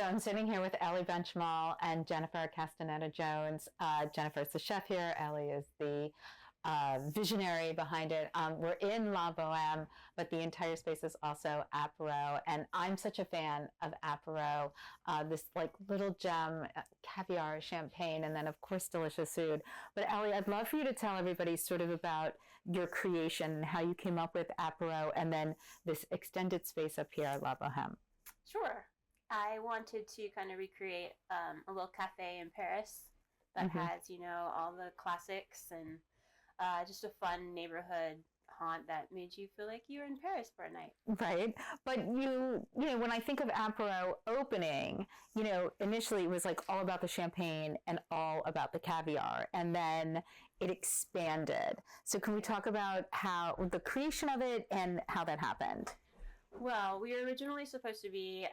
So I'm sitting here with Elli Benchimol and Jennifer Castañeda-Jones. Jennifer's the chef here. Elli is the visionary behind it. We're in La Bohème, but the entire space is also Apéro, and I'm such a fan of Apéro. This like little gem, caviar, champagne, and then of course delicious food. But Elli, I'd love for you to tell everybody sort of about your creation and how you came up with Apéro, and then this extended space up here at La Bohème. Sure. I wanted to kind of recreate a little cafe in Paris that has, you know, all the classics and just a fun neighborhood haunt that made you feel like you were in Paris for a night. Right. But you know, when I think of Apéro opening, you know, initially it was like all about the champagne and all about the caviar, and then it expanded. So can we talk about how the creation of it and how that happened? Well, we were originally supposed to be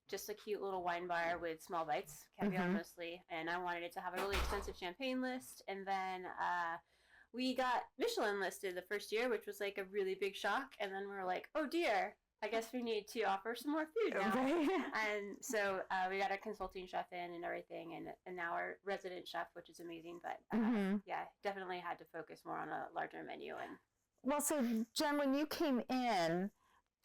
just a cute little wine bar with small bites, caviar mostly, and I wanted it to have a really extensive champagne list, and then we got Michelin listed the first year, which was like a really big shock, and then we were like, oh dear, I guess we need to offer some more food now. And so we got a consulting chef in and everything, and now our resident chef, which is amazing, but yeah, definitely had to focus more on a larger menu. And well, so Jen, when you came in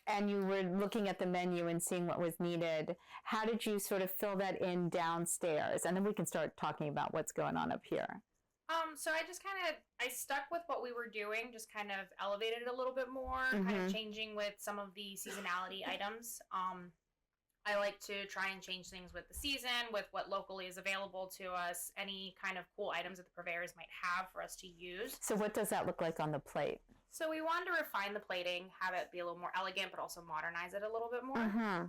and you were looking at the menu and seeing what was needed, how did you sort of fill that in downstairs? And then we can start talking about what's going on up here. So I just I stuck with what we were doing, just kind of elevated it a little bit more, kind of changing with some of the seasonality items. I like to try and change things with the season, with what locally is available to us, any kind of cool items that the purveyors might have for us to use. So what does that look like on the plate? So we wanted to refine the plating, have it be a little more elegant, but also modernize it a little bit more.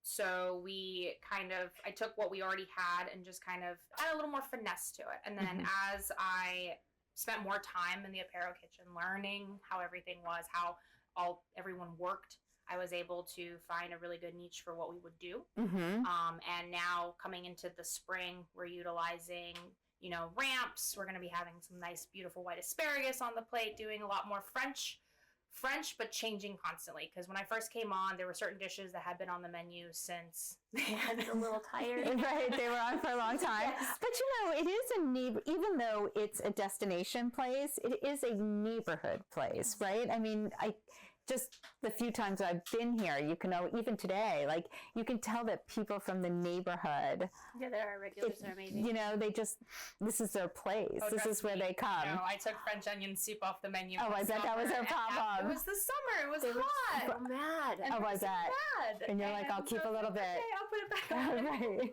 So we I took what we already had and just kind of add a little more finesse to it. And then as I spent more time in the Apéro kitchen, learning how everything was, how everyone worked, I was able to find a really good niche for what we would do. And now coming into the spring, we're utilizing, you know, ramps. We're going to be having some nice, beautiful white asparagus on the plate, doing a lot more French, but changing constantly. Because when I first came on, there were certain dishes that had been on the menu since they had been a little tired. Right, they were on for a long time. Yes. But you know, it is even though it's a destination place, it is a neighborhood place, right? I mean, just the few times I've been here, you can know, even today, like, you can tell that people from the neighborhood. Yeah, there are regulars are amazing. You know, this is their place. Oh, this is where they come. No, I took French onion soup off the menu. Oh, I bet that was their problem. It was the summer. It was hot. So mad. And oh, I bet. Mad. And you're like, I'll keep a little bit. Okay, I'll put it back on. Right.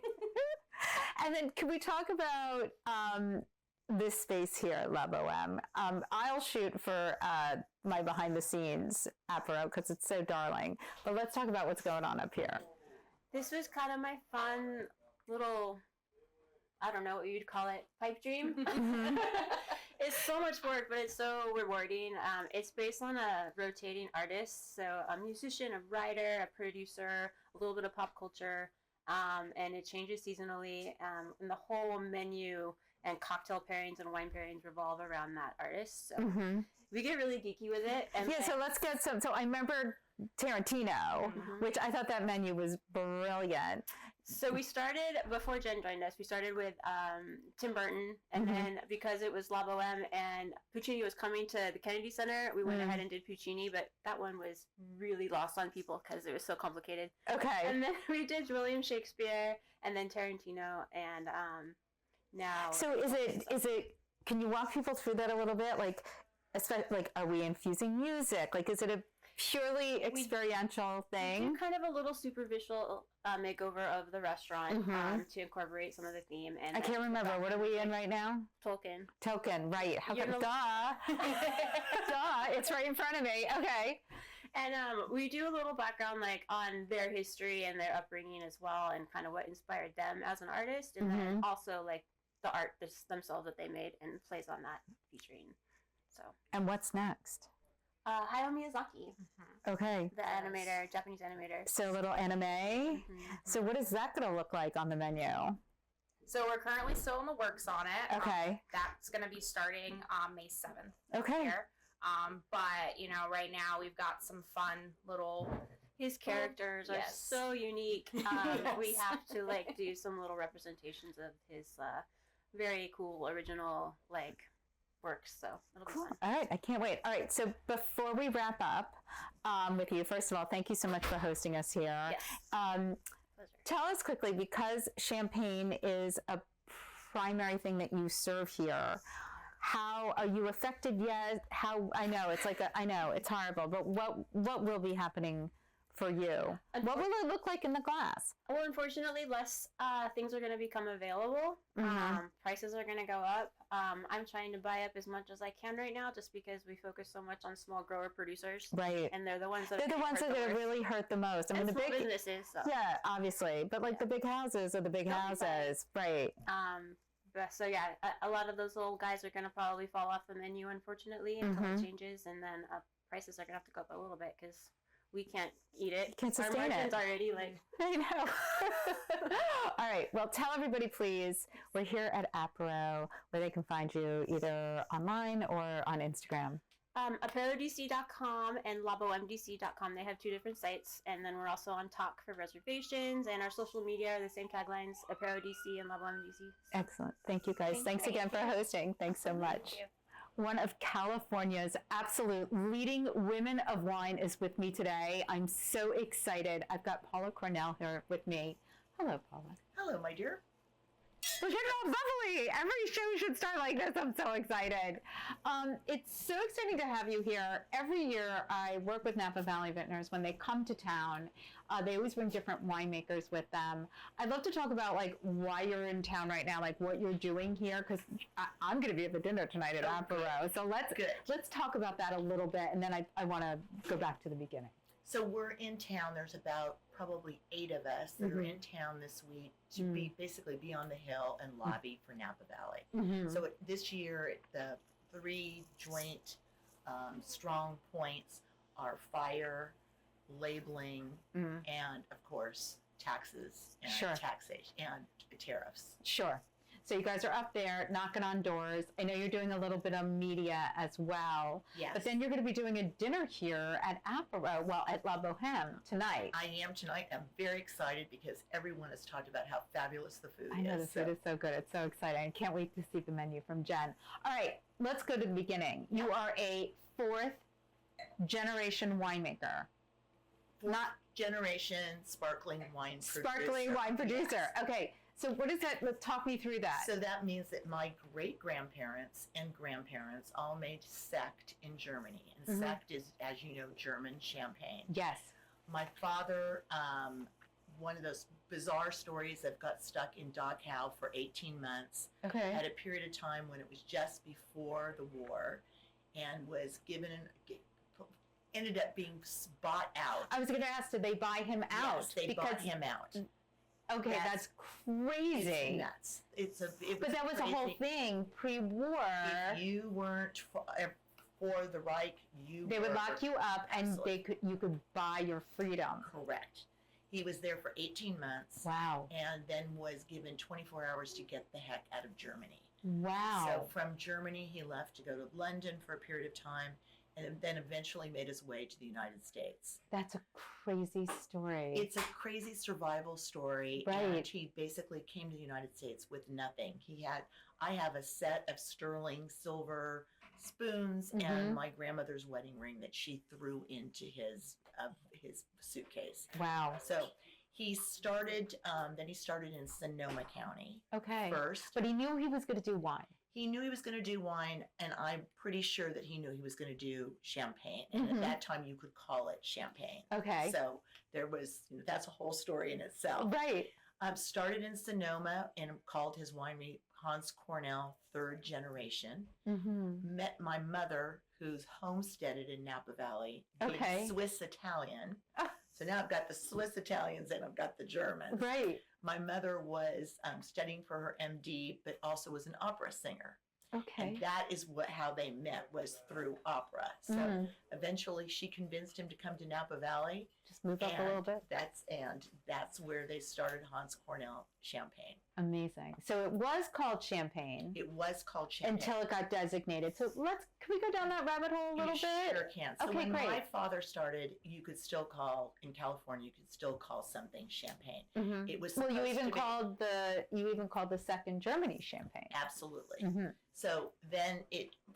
And then can we talk about this space here at La Bohème? I'll shoot for my behind the scenes Apéro because it's so darling. But let's talk about what's going on up here. This was kind of my fun little, I don't know what you'd call it, pipe dream. It's so much work, but it's so rewarding. It's based on a rotating artist, so a musician, a writer, a producer, a little bit of pop culture, and it changes seasonally. And the whole menu and cocktail pairings and wine pairings revolve around that artist. So we get really geeky with it. And yeah, so let's get some. So I remember Tarantino, which I thought that menu was brilliant. So we started, before Jen joined us, we started with Tim Burton, and then because it was La Bohème and Puccini was coming to the Kennedy Center, we went ahead and did Puccini, but that one was really lost on people because it was so complicated. Okay. And then we did William Shakespeare, and then Tarantino, and now... So is it, can you walk people through that a little bit? Like, are we infusing music? Like, is it a purely experiential thing? We do kind of a little superficial makeover of the restaurant to incorporate some of the theme. And I can't remember. What are we in right now? Tolkien, right. How come? Duh. Duh. It's right in front of me. Okay. And we do a little background like on their history and their upbringing as well, and kind of what inspired them as an artist, and then also like the art themselves that they made, and plays on that featuring. So. And what's next? Hayao Miyazaki. Okay. The animator, Japanese animator. So a little anime. So what is that going to look like on the menu? So we're currently still in the works on it. Okay. That's going to be starting May 7th. Okay. Here. But, you know, right now we've got some fun little His characters are Yes. so unique. Yes. We have to like do some little representations of his very cool original like works. So it'll be Cool. fun. All right, I can't wait. All right, so before we wrap up with you, first of all, thank you so much for hosting us here. Yes. Um, Pleasure. tell us quickly, because champagne is a primary thing that you serve here. How are you affected yet? How I know it's like I know it's horrible, but what will be happening for you? What will it look like in the glass? Well, unfortunately, less things are going to become available. Mhm. Prices are going to go up. I'm trying to buy up as much as I can right now, just because we focus so much on small grower producers, Right. and they're the ones that They're the ones that are worst. really hurt the most. I mean, And the small big businesses. So. yeah, obviously, but like the big houses are the big They'll be fine. houses, right? So yeah, a lot of those little guys are going to probably fall off the menu, unfortunately, until Mhm. it changes, and then prices are going to have to go up a little bit because we can't eat it. Can't Our sustain margins it. already like. I know. All right. Well, tell everybody, please. We're here at Apéro, where they can find you either online or on Instagram. ApérodC.com and labohemedc.com. They have two different sites, and then we're also on Talk for reservations, and our social media are the same taglines: ApéroDC and LaboHemedC. Excellent. Thank you, guys. Thanks again for hosting. Thanks so much. Thank you. One of California's absolute leading women of wine is with me today. I'm so excited. I've got Paula Kornell here with me. Hello, Paula. Hello, my dear. Well, you're all bubbly. Every show should start like this. I'm so excited. It's so exciting to have you here. Every year I work with Napa Valley Vintners. When they come to town, they always bring different winemakers with them. I'd love to talk about like why you're in town right now, like what you're doing here, because I'm going to be at the dinner tonight at Apéro. So let's talk about that a little bit, and then I want to go back to the beginning. So we're in town. There's about probably 8 of us that are in town this week to basically be on the Hill and lobby for Napa Valley. So this year, the 3 joint strong points are fire, labeling, and of course taxes and Sure. taxation and tariffs. Sure. So you guys are up there knocking on doors. I know you're doing a little bit of media as well. Yes. But then you're going to be doing a dinner here at Apéro, well, at La Bohème tonight. I am tonight. I'm very excited because everyone has talked about how fabulous the food is. I know the food is so good. It's so exciting. I can't wait to see the menu from Jen. All right, let's go to the beginning. You are a 4th generation winemaker. Not generation sparkling wine Sparkling wine producer. Yes. Okay, so what is that? Let's talk me through that. So that means that my great-grandparents and grandparents all made Sekt in Germany. And Sekt is, as you know, German champagne. Yes. My father, one of those bizarre stories that got stuck in Dachau for 18 months, Okay. at a period of time when it was just before the war, and was ended up being bought out. I was going to ask, did they buy him out? Yes, they bought him out. Okay, that's crazy. It's nuts. But that was the whole thing pre-war. If you weren't for the Reich, They would lock you up, and Absolutely. you could buy your freedom. Correct. He was there for 18 months. Wow. And then was given 24 hours to get the heck out of Germany. Wow. So from Germany, he left to go to London for a period of time, and then eventually made his way to the United States. That's a crazy story. It's a crazy survival story. Right. And he basically came to the United States with nothing. I have a set of sterling silver spoons and my grandmother's wedding ring that she threw into his suitcase. Wow. So he started, then he started in Sonoma County Okay. first. But he knew he was going to do wine. He knew he was going to do wine, and I'm pretty sure that he knew he was going to do champagne. And at that time, you could call it champagne. Okay. So there was, that's a whole story in itself. Right. Started in Sonoma and called his winery Hans Cornell, 3rd generation. Met my mother, who's homesteaded in Napa Valley. Okay. Being Swiss Italian. So now I've got the Swiss Italians and I've got the Germans. Right. My mother was studying for her MD, but also was an opera singer. Okay. And that is how they met, was through opera. So eventually she convinced him to come to Napa Valley. move up a little bit. That's where they started Hans Cornell champagne. Amazing. So it was called champagne. It was called champagne until it got designated. So can we go down that rabbit hole a little bit? Sure can. So okay, when great. my father started, you could still call in California. You could still call something champagne. Mm-hmm. It was well. You supposed even to be- called the second Germany champagne. Absolutely. Mm-hmm. So then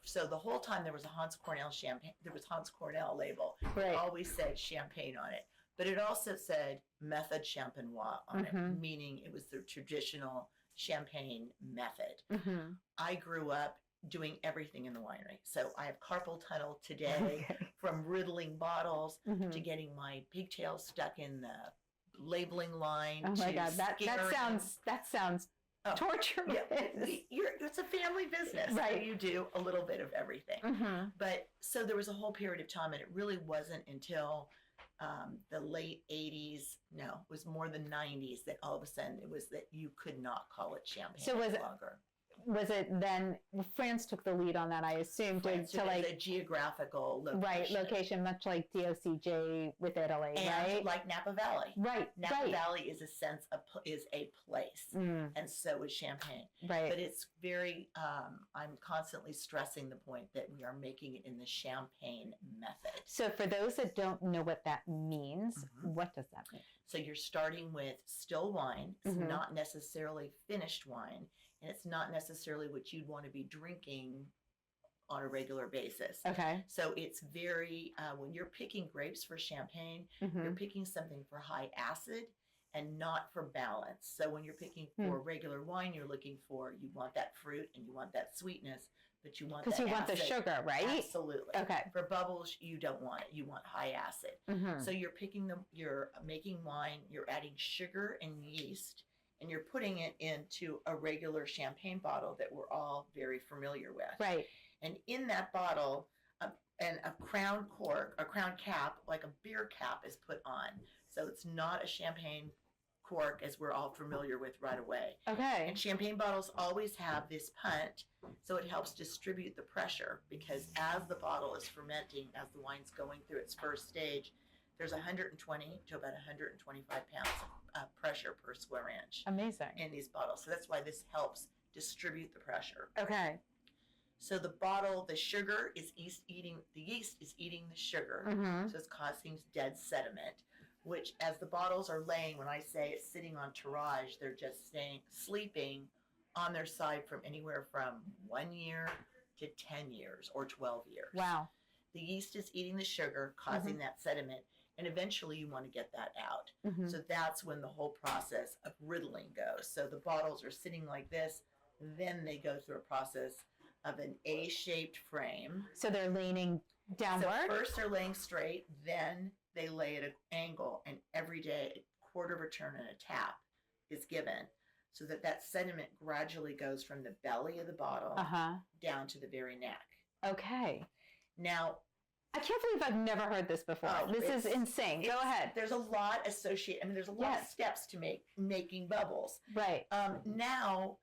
so the whole time there was a Hans Cornell champagne. There was Hans Cornell label. Right. It always said champagne on it, but it also said Method Champenois on it, meaning it was the traditional champagne method. Mm-hmm. I grew up doing everything in the winery. So I have carpal tunnel today from riddling bottles to getting my pigtails stuck in the labeling line. Oh my to God, that sounds Oh, torturous. It's a family business. Right. So you do a little bit of everything. Mm-hmm. But so there was a whole period of time, and it really wasn't until the late 80s, no, it was more the 90s that all of a sudden it was that you could not call it champagne So was any it- longer. Was it then? France took the lead on that, I assume, France to is like a geographical location. right location, much like DOCJ with Italy, And right? like Napa Valley. Right, Napa right. Valley is is a place, and so is Champagne. Right. But it's very, I'm constantly stressing the point that we are making it in the champagne method. So for those that don't know what that means, what does that mean? So you're starting with still wine. It's Mhm. not necessarily finished wine, and it's not necessarily what you'd want to be drinking on a regular basis. Okay. So it's very, when you're picking grapes for champagne, you're picking something for high acid and not for balance. So when you're picking for regular wine, you're looking for, you want that fruit and you want that sweetness, but you want that Because you want the acid. sugar, right? Absolutely. Okay. For bubbles, you don't want it. You want high acid. Mm-hmm. So you're you're making wine, you're adding sugar and yeast, and you're putting it into a regular champagne bottle that we're all very familiar with. Right. And in that bottle, and a crown cork, a crown cap, like a beer cap, is put on. So it's not a champagne cork as we're all familiar with right away. Okay. And champagne bottles always have this punt, so it helps distribute the pressure, because as the bottle is fermenting, as the wine's going through its first stage, there's 120 to about 125 pounds of pressure per square inch Amazing. in these bottles. So that's why this helps distribute the pressure. Okay. So the yeast is eating the sugar, Mm-hmm. so it's causing dead sediment, which as the bottles are laying, when I say it's sitting on tirage, they're just sleeping on their side from anywhere from 1 year to 10 years or 12 years. Wow. The yeast is eating the sugar, causing that sediment, and eventually you want to get that out. Mm-hmm. So that's when the whole process of riddling goes. So the bottles are sitting like this, then they go through a process of an A-shaped frame. So they're leaning downward. So first they're laying straight, then they lay at an angle, and every day a quarter of a turn and a tap is given, so that sediment gradually goes from the belly of the bottle down to the very neck. Okay. Now, I can't believe I've never heard this before. This is insane. Go ahead. There's a lot associated. I mean, there's a lot of steps to making bubbles. Right. Now,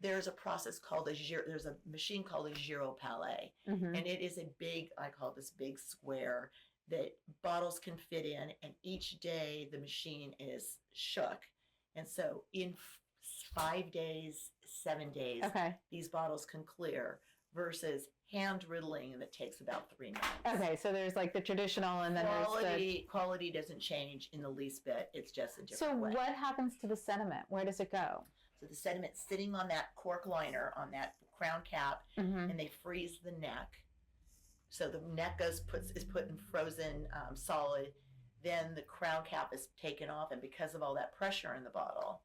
there's a process called there's a machine called a gyro palais, Mm-hmm. and it is a big, I call this big square that bottles can fit in, and each day the machine is shook. And so in 5 days, 7 days, these bottles can clear, versus hand riddling that takes about 3 minutes. Okay, so there's like the traditional, and then there's quality doesn't change in the least bit. It's just a different So way. what happens to the sediment? Where does it go? So the sediment's sitting on that cork liner, on that crown cap, Mm-hmm. and they freeze the neck. So the neck is put in frozen solid. Then the crown cap is taken off, and because of all that pressure in the bottle,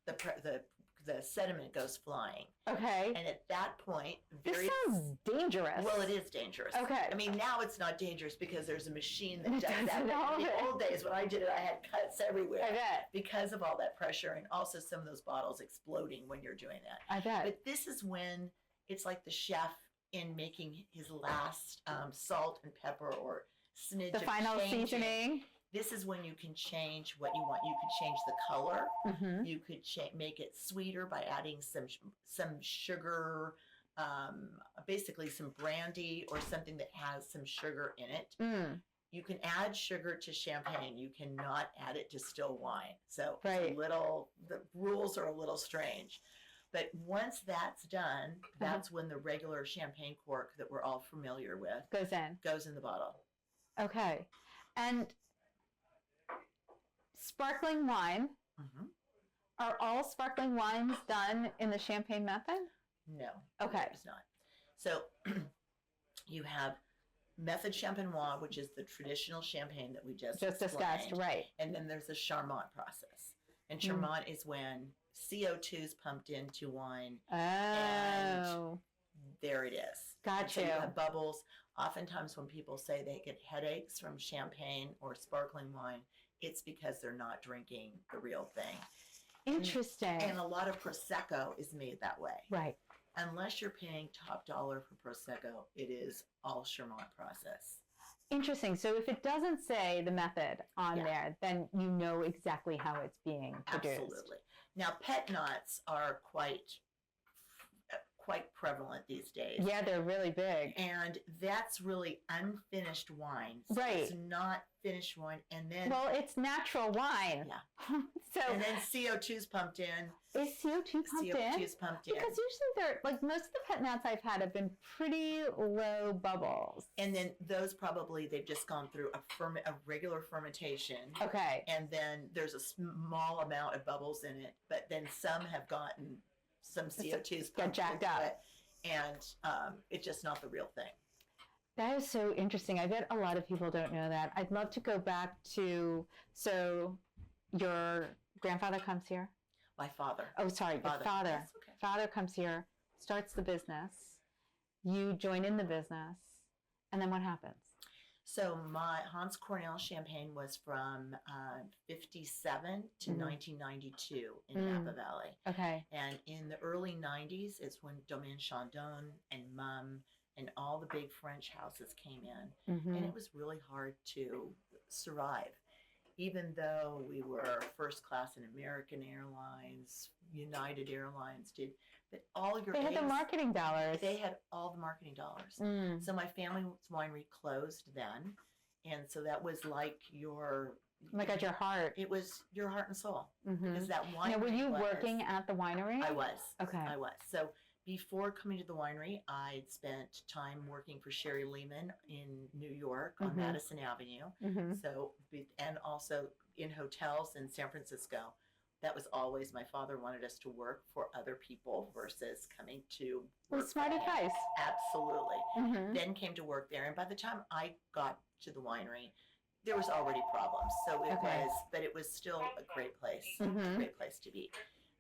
the sediment goes flying. Okay. And at that point, This sounds dangerous. well, it is dangerous. Okay. I mean, now it's not dangerous because there's a machine that It does does that. it all. In the old days, when I did it, I had cuts everywhere I bet. because of all that pressure, and also some of those bottles exploding when you're doing that. I bet. But this is when it's like the chef in making his last salt and pepper or smidge The of final changing. seasoning. This is when you can change what you want. You can change the color. Mm-hmm. You could make it sweeter by adding some sugar, basically some brandy or something that has some sugar in it. Mm. you can add sugar to champagne. You cannot add it to still wine. So Right. the rules are a little strange. But once that's done, that's when the regular champagne cork that we're all familiar with Goes in the bottle. Okay. And sparkling wine, Mm-hmm. are all sparkling wines done in the champagne method? No. Okay. It's not. So you have method champenois, which is the traditional champagne that we just Discussed, explained. right. And then there's the Charmat process. And Charmat is when CO2 is pumped into wine. Oh. There it is. Got And so you. you have bubbles. Oftentimes when people say they get headaches from champagne or sparkling wine, it's because they're not drinking the real thing. Interesting. And a lot of Prosecco is made that way. Right. Unless you're paying top dollar for Prosecco, it is all Charmat process. Interesting. So if it doesn't say the method on there, then you know exactly how it's being produced. Absolutely. Now, pet knots are quite prevalent these days. Yeah, they're really big. And that's really unfinished wine. So Right. It's not finished wine. And then Well, it's natural wine. Yeah. So and then CO2 is pumped in. is CO2 pumped CO2 in? is pumped in. Because usually they're like most of the pet nats I've had have been pretty low bubbles. And then those probably they've just gone through a regular fermentation. Okay. And then there's a small amount of bubbles in it, but then some have gotten some CO2's Got pumped jacked into up. it, and it's just not the real thing. That is so interesting. I bet a lot of people don't know that. I'd love to go back to, so your grandfather comes here? My father. Oh, sorry, your father. That's okay. Father comes here, starts the business. You join in the business, and then what happens? So my Hans Cornell champagne was from 57 to 1992 in Napa Valley. Okay. And in the early 90s is when Domaine Chandon and Mumm and all the big French houses came in. Mm-hmm. And it was really hard to survive. Even though we were first class in American Airlines, United Airlines did, but all your They had the aides- marketing dollars. They had all the marketing dollars. Mm. So my family's winery closed then, and so that was like your. Oh my God, your heart. It was your heart and soul Mm-hmm. because that winery. Now, were you was- working at the winery? I was. Okay. I was. So before coming to the winery, I'd spent time working for Sherry Lehman in New York on Mhm. Madison Avenue. Mm-hmm. So, and also in hotels in San Francisco. That was always my father wanted us to work for other people versus coming to Well, work smart for- advice. Absolutely. Mm-hmm. Then came to work there, and by the time I got to the winery, there was already problems. So it Okay. was, but it was still a great place, Mhm. great place to be.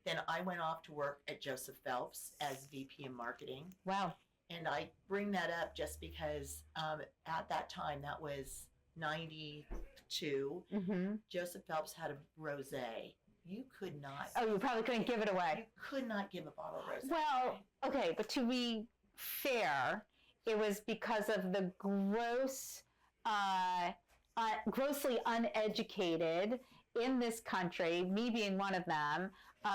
Then I went off to work at Joseph Phelps as VP of marketing. Wow. And I bring that up just because at that time, that was 92, Mm-hmm. Joseph Phelps had a rosé. You could not. Oh, you probably couldn't give it You away. could not give a bottle of rosé. Well, okay, but to be fair, it was because of the grossly uneducated in this country, me being one of them,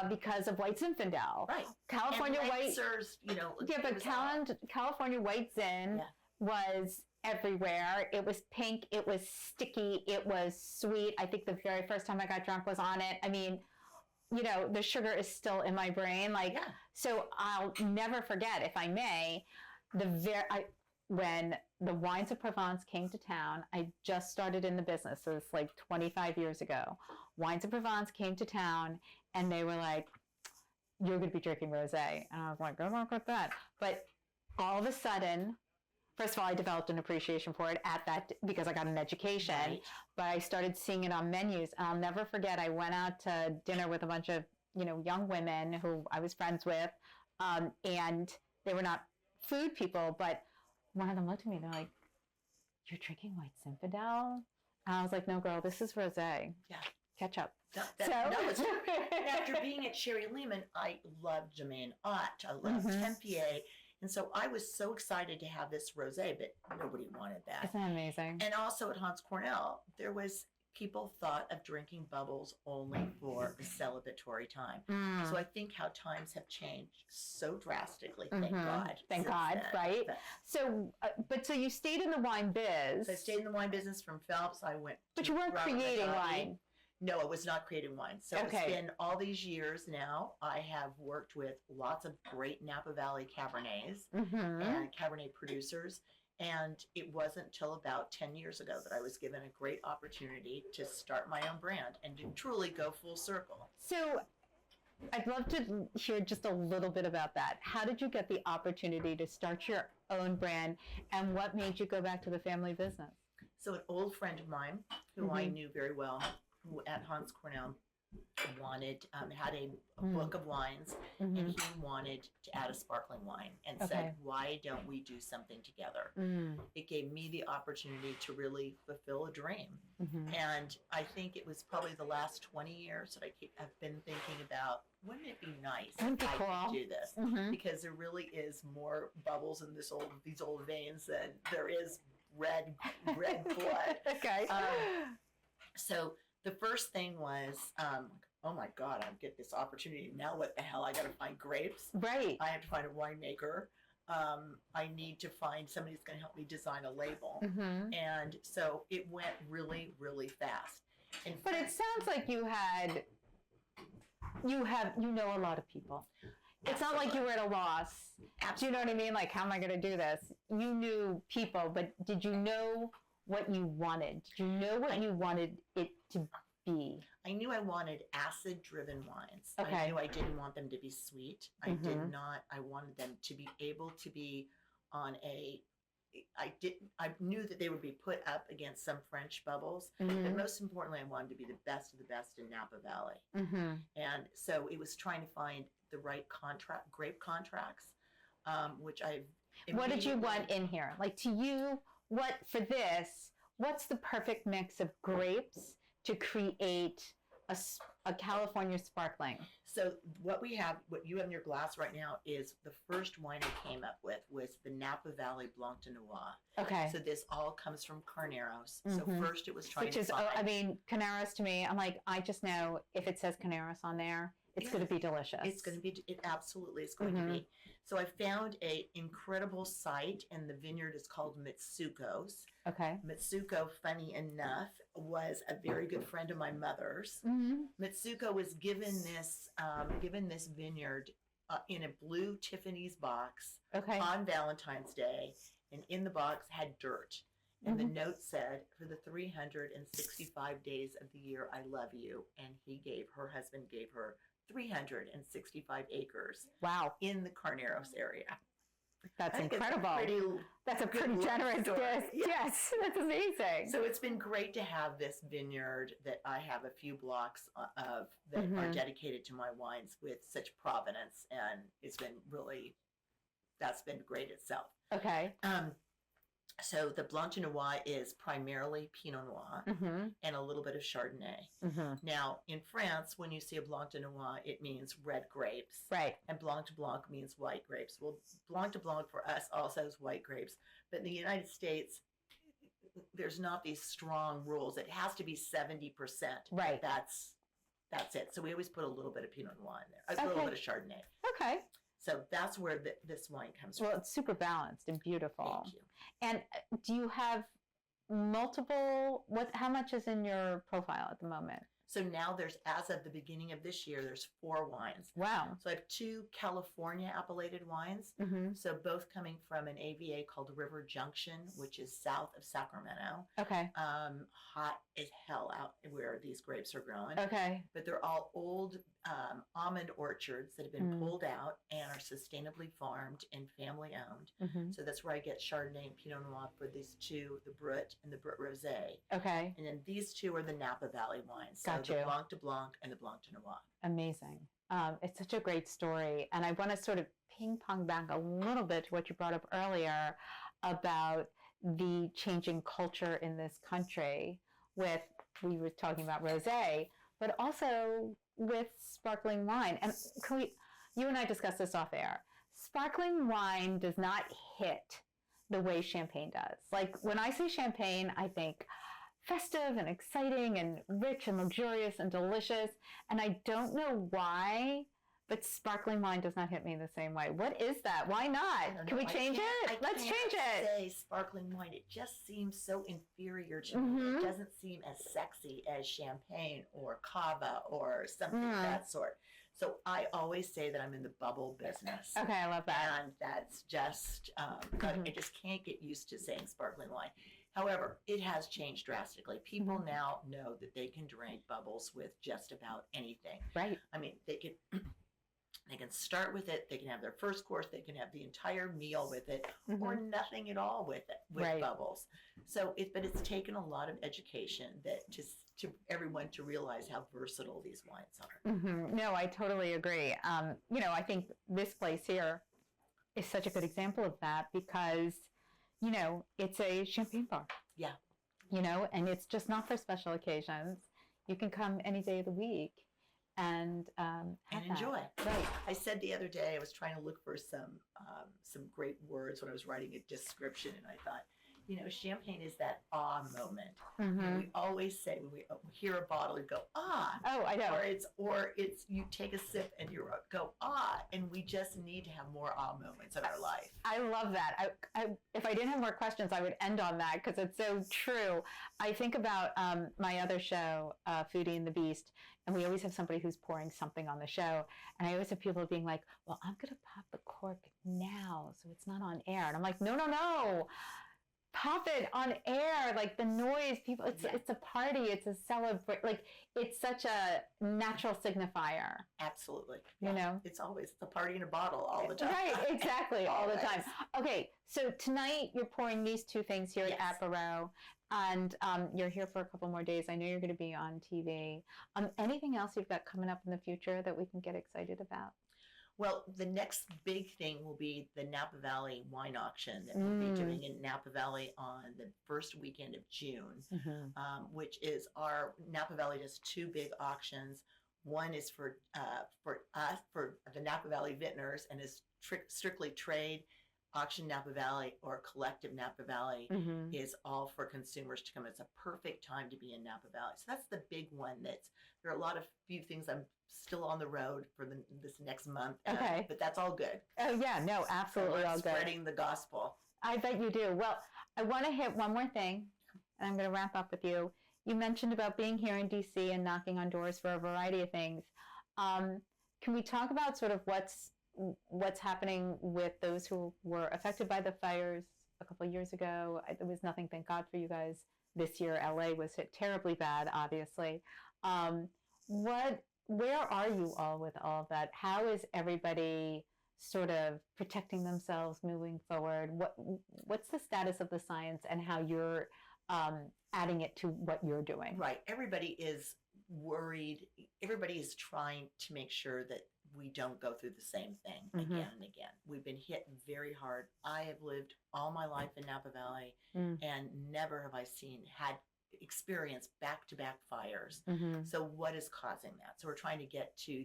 because of white Zinfandel. Right. California and white. Lancers, Yeah, it but was all- California white Zin Yeah. was everywhere. It was pink. It was sticky. It was sweet. I think the very first time I got drunk was on it. I mean, the sugar is still in my brain. Like, Yeah. so I'll never forget, if I may, when the wines of Provence came to town. I just started in the business, so it's like 25 years ago. Wines of Provence came to town, and they were like, "You're going to be drinking rosé," and I was like, "Good luck with that." But all of a sudden, first of all, I developed an appreciation for it because I got an education. Right. But I started seeing it on menus, and I'll never forget. I went out to dinner with a bunch of young women who I was friends with, and they were not food people, but one of them looked at me and they're like, "You're drinking white Zinfandel?" And I was like, "No, girl, this is rosé. Yeah. Ketchup." And after being at Sherry Lehman, I loved Domaine Ott. I loved Mhm. Tempier. And so I was so excited to have this rosé, but nobody wanted that. Isn't that amazing? And also at Hans Cornell, there was people thought of drinking bubbles only for the celebratory time. Mm. So I think how times have changed so drastically. Thank God. Thank since God, then. right? But, So you stayed in the wine biz. so I stayed in the wine business from Phelps. I went. But to you weren't Robert creating Mondavi. wine. No, I was not creating wine. So Okay. it's been all these years now. I have worked with lots of great Napa Valley Cabernets Mm-hmm. and Cabernet producers. And it wasn't until about 10 years ago that I was given a great opportunity to start my own brand and to truly go full circle. So I'd love to hear just a little bit about that. How did you get the opportunity to start your own brand, and what made you go back to the family business? So an old friend of mine, who I Mhm. knew very well, who at Hans Cornell, wanted had a Mm. book of wines, Mm-hmm. and he wanted to add a sparkling wine, and Okay. said, "Why don't we do something together?" Mm. It gave me the opportunity to really fulfill a dream, Mm-hmm. and I think it was probably the last 20 years that I've been thinking about, wouldn't it be nice Wouldn't if it be I cool? could do this? Mm-hmm. Because there really is more bubbles in these old veins than there is red blood. Okay. So the first thing was, oh my God, I get this opportunity. Now what the hell? I got to find grapes. Right. I have to find a winemaker. I need to find somebody who's going to help me design a label. Mm-hmm. And so it went really, really fast. But it sounds like you know a lot of people. It's not like you were at a loss. Do you know what I mean? Like, how am I going to do this? You knew people, but did you know what you wanted? Did you know what you wanted it to be? I knew I wanted acid-driven wines. Okay. I knew I didn't want them to be sweet. I did Mhm. not. I wanted them to be able to be on a. I knew that they would be put up against some French bubbles, but Mm-hmm. most importantly, I wanted to be the best of the best in Napa Valley. Mm-hmm. And so it was trying to find the right grape contracts, which I've. What did you immediately- want in here? Like, to you, what's the perfect mix of grapes to create a California sparkling? So what you have in your glass right now is the first wine I came up with was the Napa Valley Blanc de Noir. Okay. So this all comes from Carneros. So Mhm. first it was trying Which to is, find. I mean, Caneros to me, I'm like, I just know if it says Caneros on there, it's Yeah. going to be delicious. It's going to be. It absolutely is going Mhm. to be. So I found a incredible site, and the vineyard is called Mitsuko's. Okay. Mitsuko, funny enough, was a very good friend of my mother's. Mm-hmm. Mitsuko was given this vineyard in a blue Tiffany's box Okay. on Valentine's Day, and in the box had dirt. And the note said, "For the 365 days of the year, I love you." And her husband gave her 365 acres Wow. in the Carneros area. That's I think it's a incredible. That's a good pretty love generous story. gift. Yeah. Yes. That's amazing. So it's been great to have this vineyard that I have a few blocks of that are Mhm. dedicated to my wines with such provenance, and that's been great itself. Okay. So the Blanc de Noir is primarily Pinot Noir Mm-hmm. and a little bit of Chardonnay. Mm-hmm. Now, in France, when you see a Blanc de Noir, it means red grapes. Right. And Blanc de Blanc means white grapes. Well, Blanc de Blanc for us also is white grapes. But in the United States, there's not these strong rules. It has to be 70%. Right. That's it. So we always put a little bit of Pinot Noir in there, a Okay. little bit of Chardonnay. Okay. So that's where this wine comes Well, from. it's super balanced and beautiful. Thank you. And do you have multiple? How much is in your profile at the moment? So now as of the beginning of this year, there's 4 wines. Wow. So I have 2 California appellated wines. Mm-hmm. So both coming from an AVA called River Junction, which is south of Sacramento. Okay. Hot as hell out where these grapes are growing. Okay. But they're all old almond orchards that have been Mm. pulled out and are sustainably farmed and family owned. Mm-hmm. So that's where I get Chardonnay and Pinot Noir for these 2, the Brut and the Brut Rosé. Okay. And then these 2 are the Napa Valley wines. So Got the you. Blanc de Blanc and the Blanc de Noir. Amazing. It's such a great story. And I want to sort of ping pong back a little bit to what you brought up earlier about the changing culture in this country we were talking about rosé, but also with sparkling wine. And you and I discussed this off air. Sparkling wine does not hit the way champagne does. Like when I say champagne, I think festive and exciting and rich and luxurious and delicious. And I don't know why, but sparkling wine does not hit me the same way. What is that? Why I not? don't Can we know. change it? Let's change it. Say sparkling wine. It just seems so inferior to me. Mhm. It doesn't seem as sexy as champagne or cava or something of that sort. So I always say that I'm in the bubble business. Okay, I love that. And that's just, I just can't get used to saying sparkling wine. However, it has changed drastically. People now know that they can drink bubbles with just about anything. Right. I mean, they can start with it. They can have their first course. They can have the entire meal with it, or nothing at all with it, with bubbles. So, but it's taken a lot of education that to everyone to realize how versatile these wines are. No, I totally agree. I think this place here is such a good example of that because, it's a champagne bar. Yeah. And it's just not for special occasions. You can come any day of the week and enjoy. Right. I said the other day I was trying to look for some great words when I was writing a description, and I thought, champagne is that ah moment. We always say when we hear a bottle, we go ah. Oh, I know. Or it's you take a sip and you go ah, and we just need to have more ah moments in our life. I love that. If I didn't have more questions, I would end on that because it's so true. I think about my other show, Foodie and the Beast, and we always have somebody who's pouring something on the show, and I always have people being like, "Well, I'm going to pop the cork now, so it's not on air," and I'm like, "No. Pop it on air, like the noise, people, it's a party, it's a celebration, like it's such a natural signifier." Absolutely. It's a party in a bottle all the time. Right, exactly, all the time. Okay, so tonight you're pouring these two things here at Apéro, and you're here for a couple more days. I know you're going to be on TV. Anything else you've got coming up in the future that we can get excited about? Well, the next big thing will be the Napa Valley wine auction that we'll be doing in Napa Valley on the first weekend of June, which is our Napa Valley does two big auctions. One is for the Napa Valley Vintners and is strictly trade. Auction Napa Valley or Collective Napa Valley is all for consumers to come. It's a perfect time to be in Napa Valley. So that's the big one. There are a lot of few things I'm still on the road for this next month. Okay. But that's all good. Oh yeah, no, absolutely all good. Spreading the gospel. I bet you do. Well, I want to hit one more thing, and I'm going to wrap up with you. You mentioned about being here in DC and knocking on doors for a variety of things. Can we talk about sort of what's happening with those who were affected by the fires a couple of years ago? There was nothing, thank God, for you guys this year. LA was hit terribly bad, obviously. Where are you all with all of that? How is everybody sort of protecting themselves moving forward? What's the status of the science and how you're adding it to what you're doing? Right. Everybody is worried. Everybody is trying to make sure that we don't go through the same thing again and again. We've been hit very hard. I have lived all my life in Napa Valley and never have I experienced back-to-back fires. So what is causing that? So we're trying to get to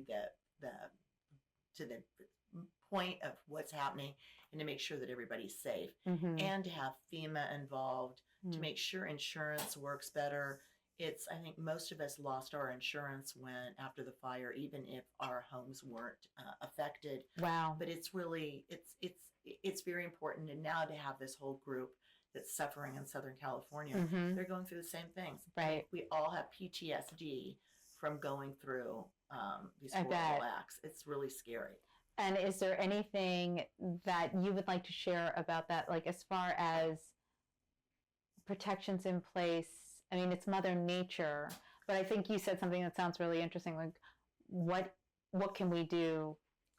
the point of what's happening and to make sure that everybody's safe and to have FEMA involved to make sure insurance works better. I think most of us lost our insurance after the fire, even if our homes weren't affected. Wow. But it's really, it's very important. And now to have this whole group that's suffering in Southern California, they're going through the same things. Right. We all have PTSD from going through these horrible acts. It's really scary. And is there anything that you would like to share about that, like as far as protections in place? I mean, it's Mother Nature, but I think you said something that sounds really interesting. Like, what can we do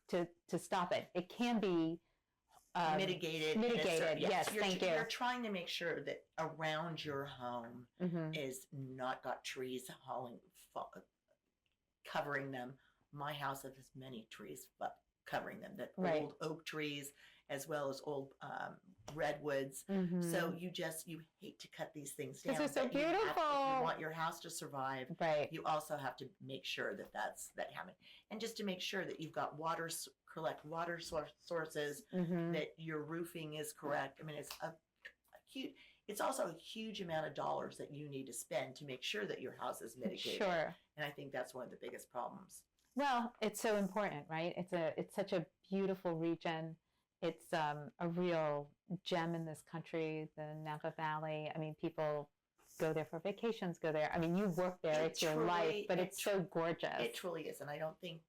to stop it? It can be mitigated. Yes, thank you. You're trying to make sure that around your home is not got trees covering them. My house has many trees covering them. That old oak trees, as well as old redwoods. So you hate to cut these things down. This is so beautiful. If you want your house to survive, you also have to make sure that that happens. And just to make sure that you've got collect water sources, that your roofing is correct. I mean, it's it's also a huge amount of dollars that you need to spend to make sure that your house is mitigated. Sure. And I think that's one of the biggest problems. Well, it's so important, right? It's such a beautiful region. It's a real gem in this country, the Napa Valley. I mean, people go there for vacations, go there. I mean, you work there, it's your life, but it's so gorgeous. It truly is. And I don't think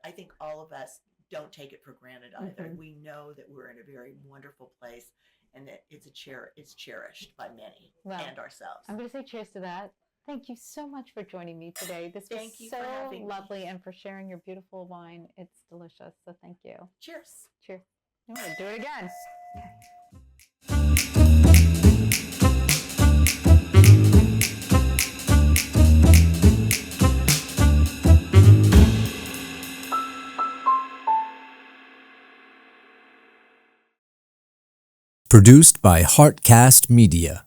I think all of us don't take it for granted either. We know that we're in a very wonderful place and that it's cherished by many and ourselves. I'm going to say cheers to that. Thank you so much for joining me today. This was so lovely and for sharing your beautiful wine. It's delicious. So thank you. Cheers. Cheers. I'm going to do it again. Produced by Heartcast Media.